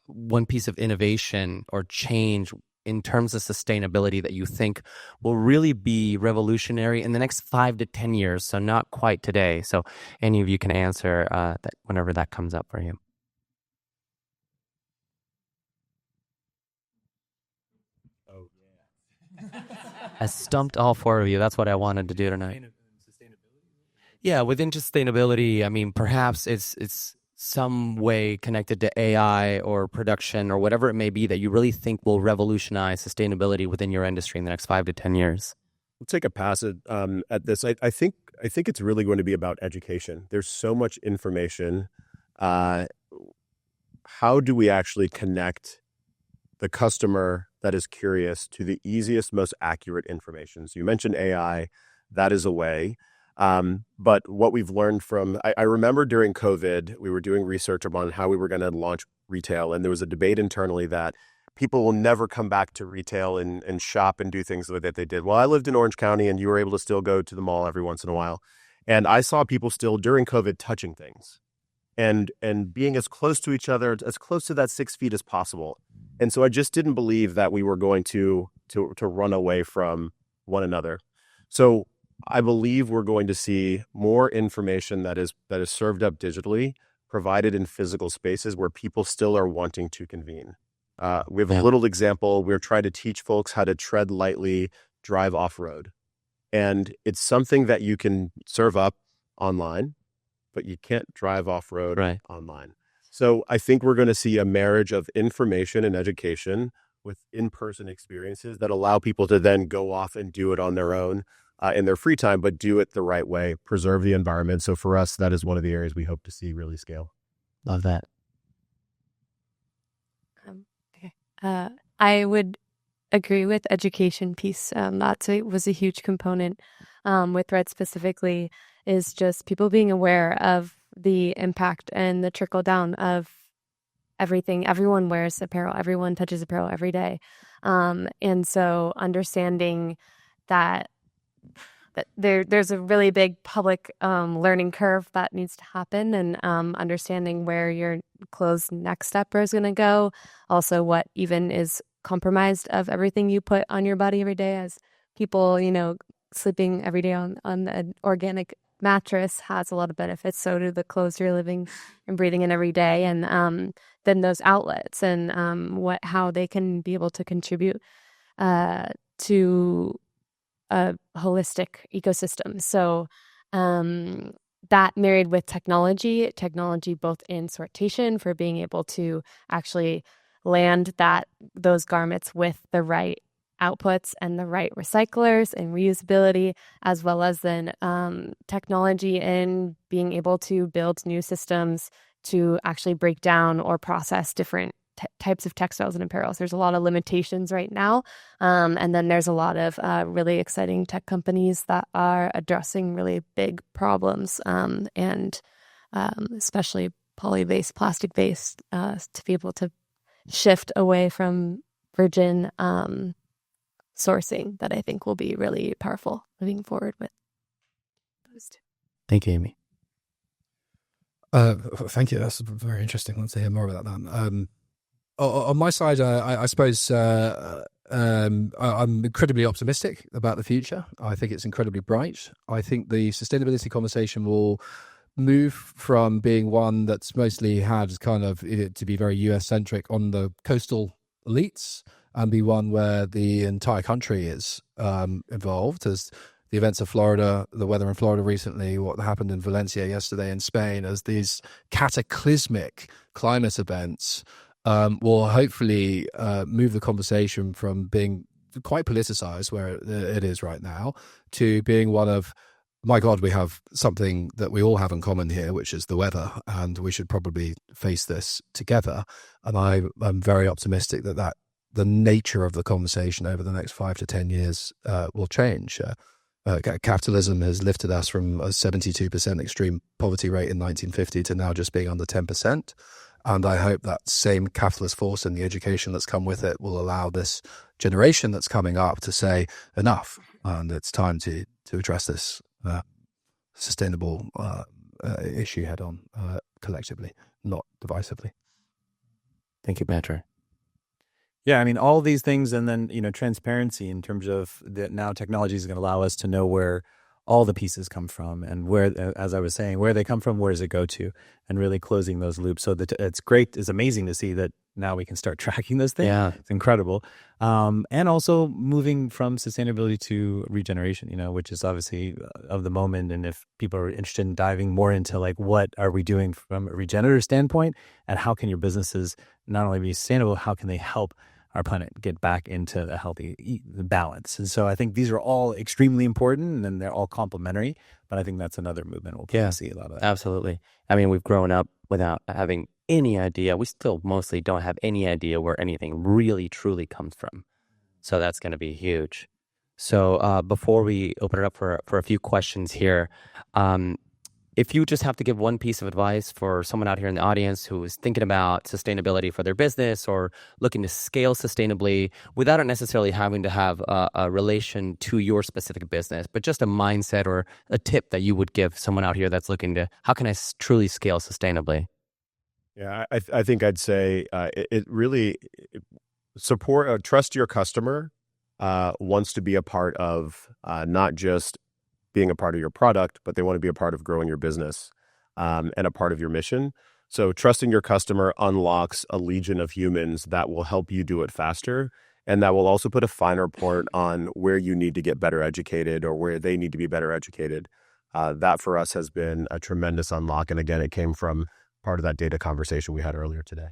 one piece of innovation or change in terms of sustainability that you think will really be revolutionary in the next 5 to 10 years? So not quite today. So any of you can answer that whenever that comes up for you.
Oh, yeah.
I stumped all 4 of you. That's what I wanted to do tonight. Yeah, within sustainability, I mean, perhaps it's some way connected to AI or production or whatever it may be that you really think will revolutionize sustainability within your industry in the next 5 to 10 years.
We'll take a pass at this. I think it's really going to be about education. There's so much information. How do we actually connect the customer that is curious to the easiest, most accurate information? So you mentioned AI. That is a way. But what we've learned from, I remember during COVID, we were doing research on how we were going to launch retail. And there was a debate internally that people will never come back to retail and shop and do things the way that they did. Well, I lived in Orange County and you were able to still go to the mall every once in a while. And I saw people still during COVID touching things and being as close to each other, as close to that 6 feet as possible. And so I just didn't believe that we were going to run away from one another. So I believe we're going to see more information that is served up digitally, provided in physical spaces where people still are wanting to convene. We have a little example. We're trying to teach folks how to tread lightly, drive off-road. And it's something that you can serve up online, but you can't drive off-road online. So I think we're going to see a marriage of information and education with in-person experiences that allow people to then go off and do it on their own in their free time, but do it the right way, preserve the environment. So for us, that is one of the areas we hope to see really scale.
Love that.
I would agree with education piece. That was a huge component with Threads specifically, is just people being aware of the impact and the trickle down of everything. Everyone wears apparel. Everyone touches apparel every day. And so understanding that there's a really big public learning curve that needs to happen, and understanding where your clothes next step is going to go. Also, what even is compromised of everything you put on your body every day, as people, sleeping every day on an organic mattress has a lot of benefits. So do the clothes you're living and breathing in every day. And then those outlets and how they can be able to contribute to a holistic ecosystem. So that married with technology both in sortation for being able to actually land those garments with the right outputs and the right recyclers and reusability, as well as then technology in being able to build new systems to actually break down or process different types of textiles and apparels. There's a lot of limitations right now. And then there's a lot of really exciting tech companies that are addressing really big problems, and especially poly-based, plastic-based, to be able to shift away from virgin sourcing, that I think will be really powerful moving forward with those two.
Thank you, Amy.
Thank you. That's very interesting. Let's hear more about that. On my side, I suppose I'm incredibly optimistic about the future. I think it's incredibly bright. I think the sustainability conversation will move from being one that's mostly had kind of to be very US-centric on the coastal elites, and be one where the entire country is involved, as the events of Florida, the weather in Florida recently, what happened in Valencia yesterday in Spain, as these cataclysmic climate events will hopefully move the conversation from being quite politicized, where it is right now, to being one of, my God, we have something that we all have in common here, which is the weather, and we should probably face this together. And I'm very optimistic that the nature of the conversation over the next 5 to 10 years will change. Capitalism has lifted us from a 72% extreme poverty rate in 1950 to now just being under 10%. And I hope that same capitalist force and the education that's come with it will allow this generation that's coming up to say enough, and it's time to address this sustainable issue head on, collectively, not divisively.
Thank you, MaCher.
Yeah, I mean, all these things, and then, transparency in terms of that now technology is going to allow us to know where all the pieces come from and where, as I was saying, where they come from, where does it go to, and really closing those loops. So that it's great, it's amazing to see that now we can start tracking those things.
Yeah.
It's incredible. And also moving from sustainability to regeneration, which is obviously of the moment. And if people are interested in diving more into like, what are we doing from a regenerative standpoint, and how can your businesses not only be sustainable, how can they help our planet get back into a healthy balance? And so I think these are all extremely important, and they're all complementary. But I think that's another movement we'll see a lot of that.
Absolutely. I mean, we've grown up without having any idea. We still mostly don't have any idea where anything really, truly comes from. So that's going to be huge. So before we open it up for a few questions here, if you just have to give one piece of advice for someone out here in the audience who is thinking about sustainability for their business or looking to scale sustainably without it necessarily having to have a relation to your specific business, but just a mindset or a tip that you would give someone out here that's looking to, how can I truly scale sustainably?
Yeah, I think I'd say it really trust your customer wants to be a part of not just being a part of your product, but they want to be a part of growing your business and a part of your mission. So trusting your customer unlocks a legion of humans that will help you do it faster. And that will also put a finer point on where you need to get better educated or where they need to be better educated. That for us has been a tremendous unlock. And again, it came from part of that data conversation we had earlier today.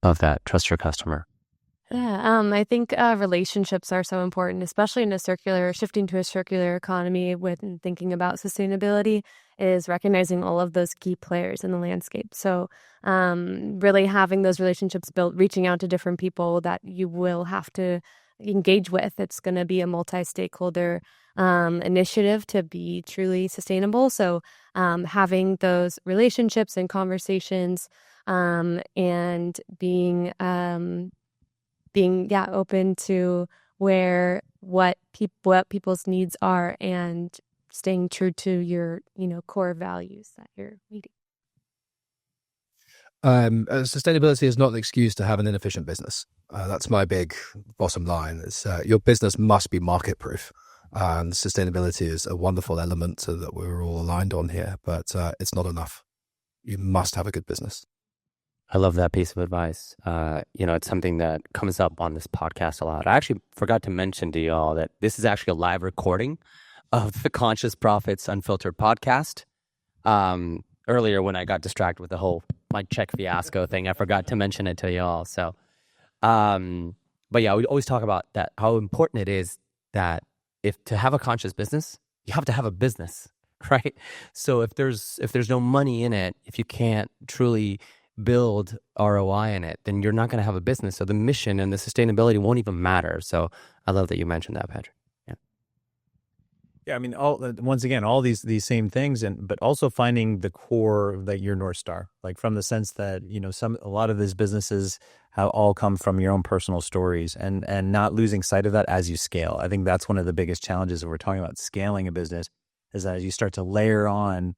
Love that. Trust your customer.
Yeah, I think relationships are so important, especially in shifting to a circular economy with thinking about sustainability, is recognizing all of those key players in the landscape. So really having those relationships built, reaching out to different people that you will have to engage with. It's going to be a multi-stakeholder initiative to be truly sustainable. So having those relationships and conversations and being open to what people's needs are and staying true to your core values that you're meeting.
Sustainability is not an excuse to have an inefficient business. That's my big bottom line. Is your business must be market proof, and sustainability is a wonderful element that we're all aligned on here. But it's not enough. You must have a good business.
I love that piece of advice. It's something that comes up on this podcast a lot. I actually forgot to mention to y'all that this is actually a live recording of the Conscious Profits Unfiltered podcast. Earlier when I got distracted with the whole mic check fiasco thing, I forgot to mention it to y'all. So, but yeah, we always talk about that, how important it is that if to have a conscious business, you have to have a business, right? So if there's no money in it, if you can't truly build ROI in it, then you're not going to have a business. So the mission and the sustainability won't even matter. So I love that you mentioned that, Patrick.
Yeah, I mean, once again, all these same things, but also finding the core that your North Star, like from the sense that a lot of these businesses have all come from your own personal stories, and not losing sight of that as you scale. I think that's one of the biggest challenges if we're talking about scaling a business, is that as you start to layer on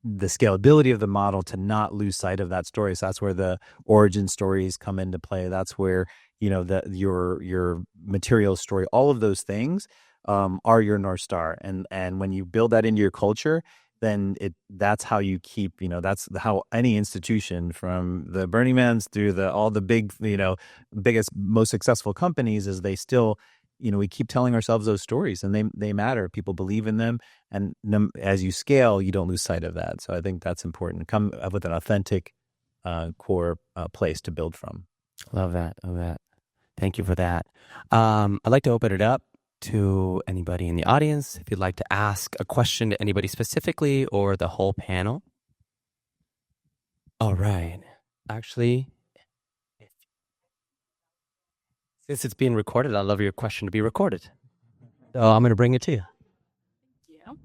the scalability of the model, to not lose sight of that story. So that's where the origin stories come into play. That's where your material story, all of those things are your North Star. And when you build that into your culture, then that's how you keep, that's how any institution, from the Burning Mans through all the big, biggest, most successful companies, is they still, we keep telling ourselves those stories, and they matter. People believe in them. And as you scale, you don't lose sight of that. So I think that's important. Come up with an authentic core place to build from.
Love that. Thank you for that. I'd like to open it up to anybody in the audience. If you'd like to ask a question to anybody specifically or the whole panel. All right. Actually, since it's being recorded, I'd love your question to be recorded. So I'm going to bring it to you.
Thank you.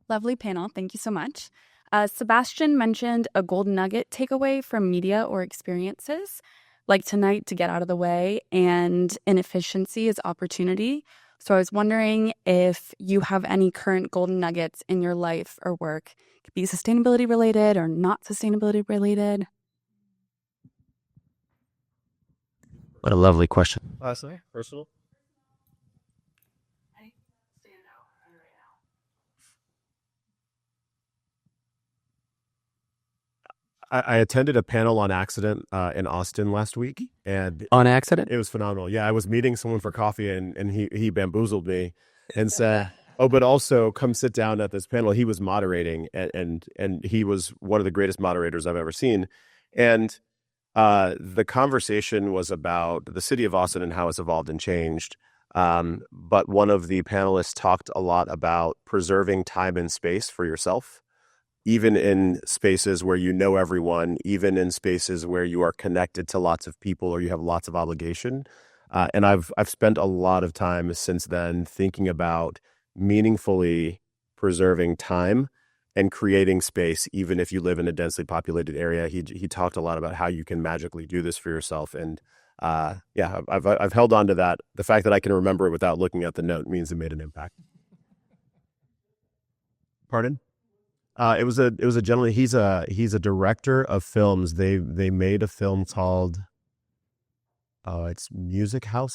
Lovely panel. Thank you so much. Sebastian mentioned a golden nugget takeaway from media or experiences, like tonight, to get out of the way, and inefficiency is opportunity. So I was wondering if you have any current golden nuggets in your life or work. It could be sustainability related or not sustainability related.
What a lovely question.
Lastly, personal. I attended a panel on accident in Austin last week, and
On accident?
it was phenomenal. Yeah, I was meeting someone for coffee, and he bamboozled me and said, "Oh, but also come sit down at this panel." He was moderating, and he was one of the greatest moderators I've ever seen. And the conversation was about the city of Austin and how it's evolved and changed. But one of the panelists talked a lot about preserving time and space for yourself, even in spaces where you know everyone, even in spaces where you are connected to lots of people or you have lots of obligation. And I've spent a lot of time since then thinking about meaningfully preserving time and creating space, even if you live in a densely populated area. He talked a lot about how you can magically do this for yourself. And I've held on to that. The fact that I can remember it without looking at the note means it made an impact. Pardon? It was a gentleman. He's a director of films. They made a film called it's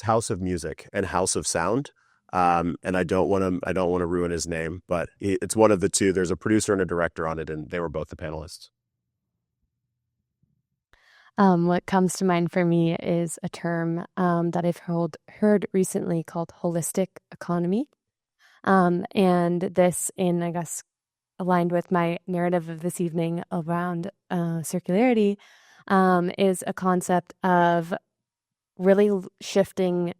House of Music and House of Sound. And I don't want to ruin his name, but it's one of the two. There's a producer and a director on it, and they were both the panelists.
What comes to mind for me is a term that I've heard recently called holistic economy. And this, I guess, aligned with my narrative of this evening around circularity, is a concept of really shifting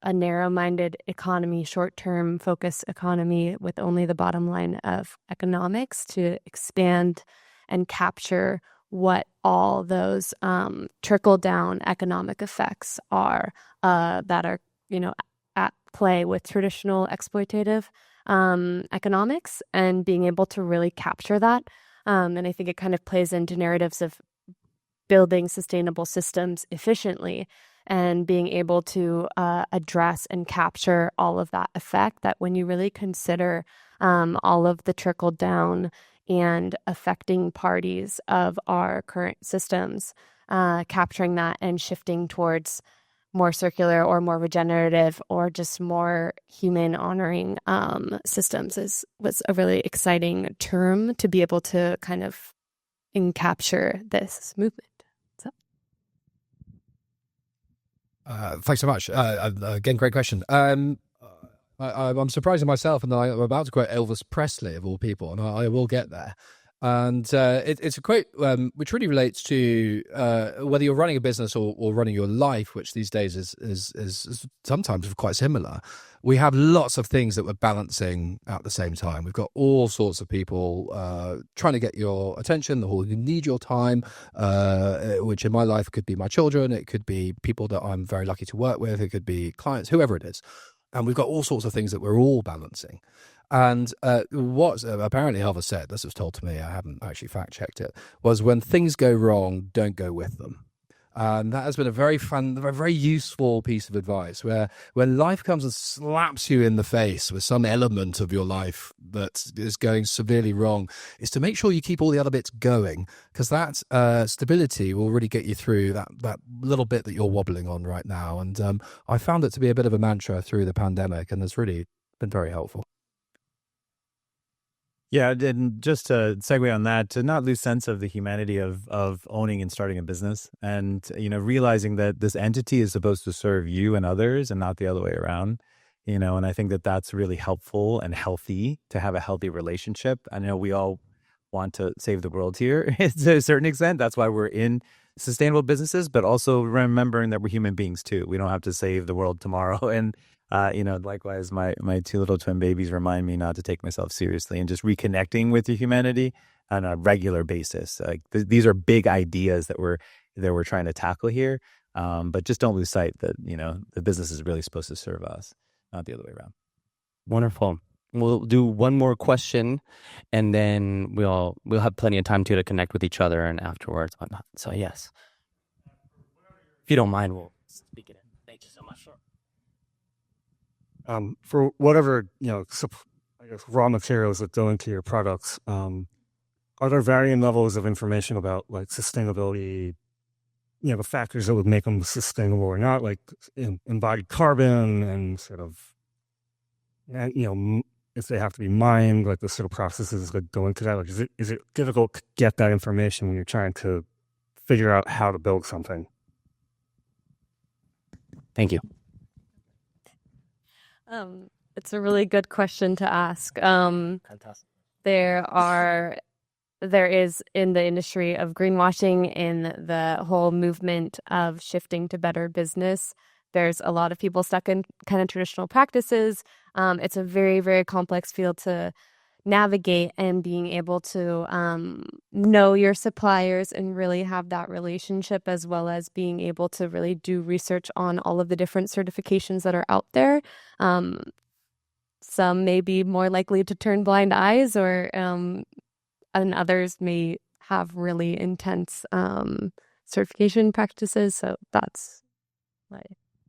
a narrow-minded economy, short-term focus economy with only the bottom line of economics to expand and capture what all those trickle-down economic effects are that are, at play with traditional exploitative economics, and being able to really capture that. And I think it kind of plays into narratives of building sustainable systems efficiently and being able to address and capture all of that effect, that when you really consider all of the trickle down and affecting parties of our current systems, capturing that and shifting towards more circular or more regenerative or just more human honoring systems was a really exciting term to be able to kind of capture this movement. So.
Thanks so much. Again, great question. I'm surprising myself, and I'm about to quote Elvis Presley of all people, and I will get there. And it's a quote which really relates to whether you're running a business or running your life, which these days is sometimes quite similar. We have lots of things that we're balancing at the same time. We've got all sorts of people trying to get your attention, who need your time, which in my life could be my children, it could be people that I'm very lucky to work with, it could be clients, whoever it is. And we've got all sorts of things that we're all balancing. And what apparently Harvard said, this was told to me, I haven't actually fact-checked it, was when things go wrong, don't go with them. And that has been a very fun, a very useful piece of advice, where when life comes and slaps you in the face with some element of your life that is going severely wrong, is to make sure you keep all the other bits going, because that stability will really get you through that little bit that you're wobbling on right now. And I found it to be a bit of a mantra through the pandemic, and it's really been very helpful.
Yeah, and just to segue on that, to not lose sense of the humanity of owning and starting a business, and realizing that this entity is supposed to serve you and others, and not the other way around. And I think that that's really helpful and healthy to have a healthy relationship. I know we all want to save the world here to a certain extent. That's why we're in sustainable businesses, but also remembering that we're human beings too. We don't have to save the world tomorrow. And likewise, my two little twin babies remind me not to take myself seriously, and just reconnecting with your humanity on a regular basis. Like these are big ideas that we're trying to tackle here, but just don't lose sight that the business is really supposed to serve us, not the other way around.
Wonderful. we'll do one more question, and then we'll have plenty of time to connect with each other and afterwards whatnot. So yes, if you don't mind, we'll speak it in. Thank you so much.
For whatever I guess raw materials that go into your products, are there varying levels of information about like sustainability? The factors that would make them sustainable or not, like embodied carbon and sort of, if they have to be mined, like the sort of processes that go into that. Like, is it difficult to get that information when you're trying to figure out how to build something?
Thank you.
It's a really good question to ask.
Fantastic.
There is in the industry of greenwashing, in the whole movement of shifting to better business, there's a lot of people stuck in kind of traditional practices. It's a very, very complex field to navigate, and being able to know your suppliers and really have that relationship, as well as being able to really do research on all of the different certifications that are out there. Some may be more likely to turn blind eyes, and others may have really intense certification practices. So that's my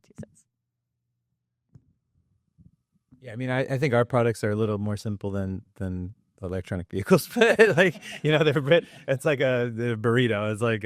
2 cents.
Yeah, I mean, I think our products are a little more simple than electronic vehicles, but like, it's like the burrito. It's like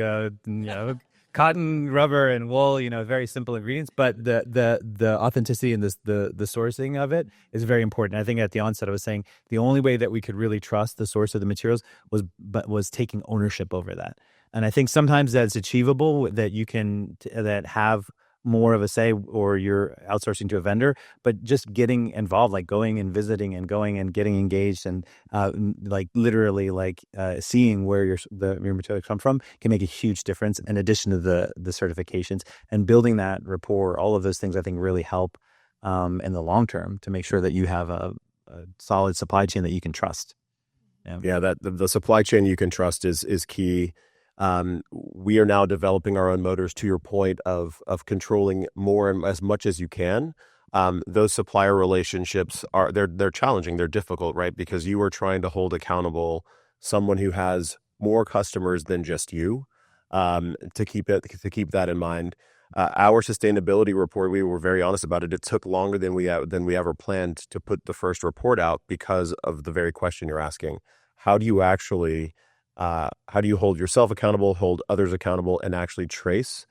cotton, rubber, and wool. Very simple ingredients, but the authenticity and the sourcing of it is very important. I think at the onset I was saying the only way that we could really trust the source of the materials was taking ownership over that. And I think sometimes that's achievable, that you can that have more of a say, or you're outsourcing to a vendor, but just getting involved, like going and visiting and going and getting engaged, and literally seeing where your materials come from can make a huge difference, in addition to the certifications, and building that rapport. All of those things I think really help in the long term to make sure that you have a solid supply chain that you can trust.
Yeah, that the supply chain you can trust is key. We are now developing our own motors, to your point of controlling more and as much as you can. Those supplier relationships they're challenging, they're difficult, right? Because you are trying to hold accountable someone who has more customers than just you. To keep that in mind. Our sustainability report, we were very honest about it. It took longer than we ever planned to put the first report out, because of the very question you're asking. How do you actually how do you hold yourself accountable, hold others accountable, and actually trace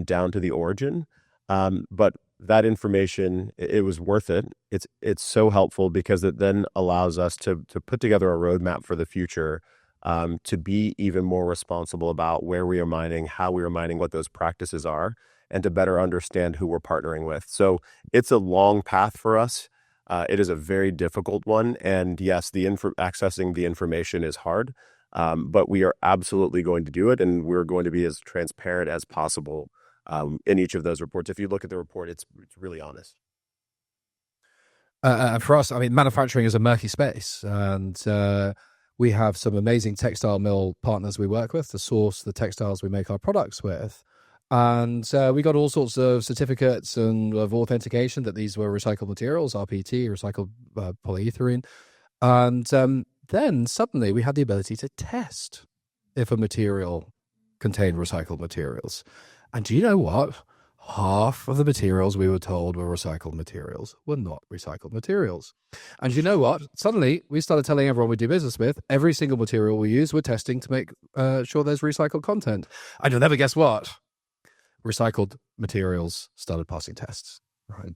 down to the origin? But that information, it was worth it. It's so helpful, because it then allows us to put together a roadmap for the future, to be even more responsible about where we are mining, how we are mining, what those practices are, and to better understand who we're partnering with. So it's a long path for us. It is a very difficult one. And yes, accessing the information is hard. But we are absolutely going to do it, and we're going to be as transparent as possible in each of those reports. If you look at the report, it's really honest.
For us, I mean, manufacturing is a murky space, and we have some amazing textile mill partners we work with to source the textiles we make our products with. And we got all sorts of certificates and of authentication that these were recycled materials, RPT, recycled polyethylene. And then suddenly we had the ability to test if a material contained recycled materials. And do you know what? Half of the materials we were told were recycled materials were not recycled materials. And you know what? Suddenly we started telling everyone we do business with, every single material we use, we're testing to make sure there's recycled content. And you'll never guess what? Recycled materials started passing tests, right?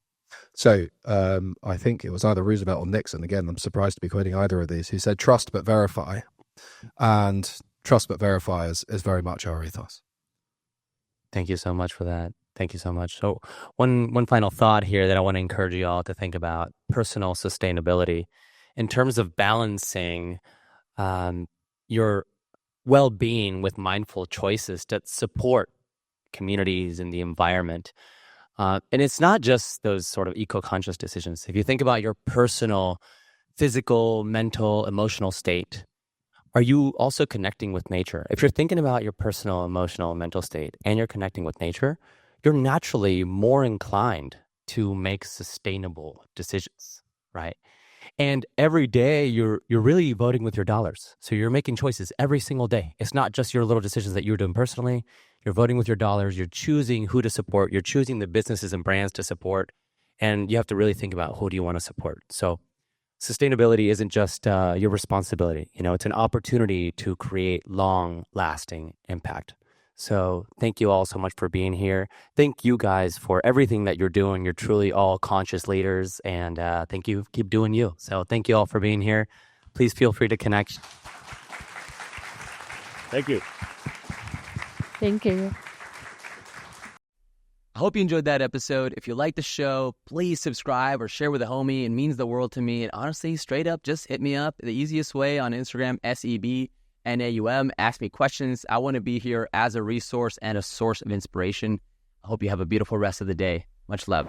So I think it was either Roosevelt or Nixon, again, I'm surprised to be quoting either of these, who said trust but verify. And trust but verify is very much our ethos.
Thank you so much for that. Thank you so much. So one final thought here that I want to encourage you all to think about: personal sustainability in terms of balancing your well-being with mindful choices that support communities and the environment. And it's not just those sort of eco-conscious decisions. If you think about your personal, physical, mental, emotional state, are you also connecting with nature? If you're thinking about your personal, emotional, mental state and you're connecting with nature, you're naturally more inclined to make sustainable decisions, right? And every day you're really voting with your dollars. So you're making choices every single day. It's not just your little decisions that you're doing personally. You're voting with your dollars. You're choosing who to support. You're choosing the businesses and brands to support. And you have to really think about who do you want to support. So sustainability isn't just your responsibility. It's an opportunity to create long-lasting impact. So thank you all so much for being here. Thank you guys for everything that you're doing. You're truly all conscious leaders, and thank you. Keep doing you. So thank you all for being here. Please feel free to connect.
Thank you.
Thank you.
I hope you enjoyed that episode. If you like the show, please subscribe or share with a homie. It means the world to me. And honestly, straight up, just hit me up. The easiest way on Instagram, SEBNAUM. Ask me questions. I want to be here as a resource and a source of inspiration. I hope you have a beautiful rest of the day. Much love.